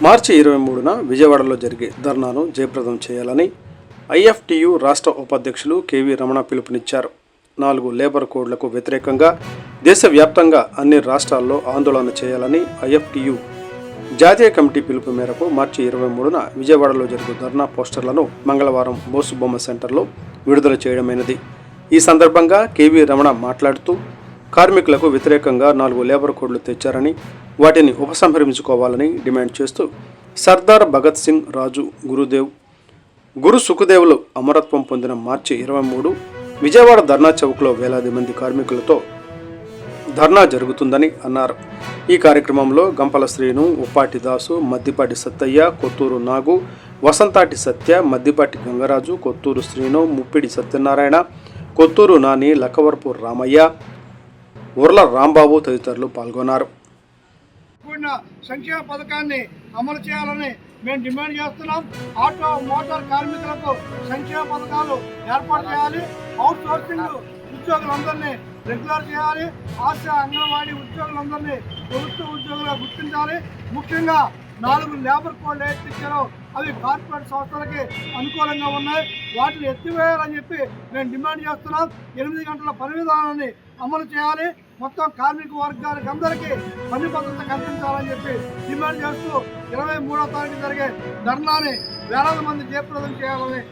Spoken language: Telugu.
మార్చి 23న విజయవాడలో జరిగే ధర్నాను జయప్రదం చేయాలని ఐఎఫ్టియు రాష్ట్ర ఉపాధ్యక్షులు కెవి రమణ పిలుపునిచ్చారు. 4 లేబర్ కోడ్లకు వ్యతిరేకంగా దేశవ్యాప్తంగా అన్ని రాష్ట్రాల్లో ఆందోళన చేయాలని ఐఎఫ్టియు జాతీయ కమిటీ పిలుపు మేరకు మార్చి 23న విజయవాడలో జరిగే ధర్నా పోస్టర్లను మంగళవారం బోసుబొమ్మ సెంటర్లో విడుదల చేయడమైనది. ఈ సందర్భంగా కెవి రమణ మాట్లాడుతూ కార్మికులకు వ్యతిరేకంగా 4 లేబర్ కోడ్లు తెచ్చారని, వాటిని ఉపసంహరించుకోవాలని డిమాండ్ చేస్తూ సర్దార్ భగత్ సింగ్, రాజు గురుదేవ్, గురు సుఖదేవులు అమరత్వం పొందిన మార్చి 23 విజయవాడ ధర్నా చౌక్లో వేలాది మంది కార్మికులతో ధర్నా జరుగుతుందని అన్నారు. ఈ కార్యక్రమంలో గంపల శ్రీను, ఉప్పాటి దాసు, మద్దిపాటి సత్తయ్య, కొత్తూరు నాగు, వసంతాటి సత్య, మద్దిపాటి గంగరాజు, కొత్తూరు శ్రీను, ముప్పిడి సత్యనారాయణ, కొత్తూరు నాని, లక్కవరపు రామయ్య, ఉర్ల రాంబాబు తదితరులు పాల్గొన్నారు. సంక్షేమ పథకాన్ని అమలు చేయాలని మేము డిమాండ్ చేస్తున్నాం. ఆటో మోటార్ కార్మికులకు సంక్షేమ పథకాలు ఏర్పాటు చేయాలి. అవుట్ సోర్సింగ్ ఉద్యోగులందరినీ రెగ్యులర్ చేయాలి. ఆశా అంగన్వాడీ ఉద్యోగులందరినీ ప్రభుత్వ ఉద్యోగులుగా గుర్తించాలి. ముఖ్యంగా 4 లేబర్ కోడ్లు ఇచ్చారో అవి కార్పొరేట్ సంస్థలకి అనుకూలంగా ఉన్నాయి. వాటిని ఎత్తివేయాలని చెప్పి మేము డిమాండ్ చేస్తున్నాం. 8 గంటల పని విధానాన్ని అమలు చేయాలి. మొత్తం కార్మిక వర్గానికి అందరికీ పని భద్రత కల్పించాలని చెప్పి డిమాండ్ చేస్తూ 23వ తారీఖు జరిగే ధర్నాని వేలాది మంది జయప్రదం చేయాలని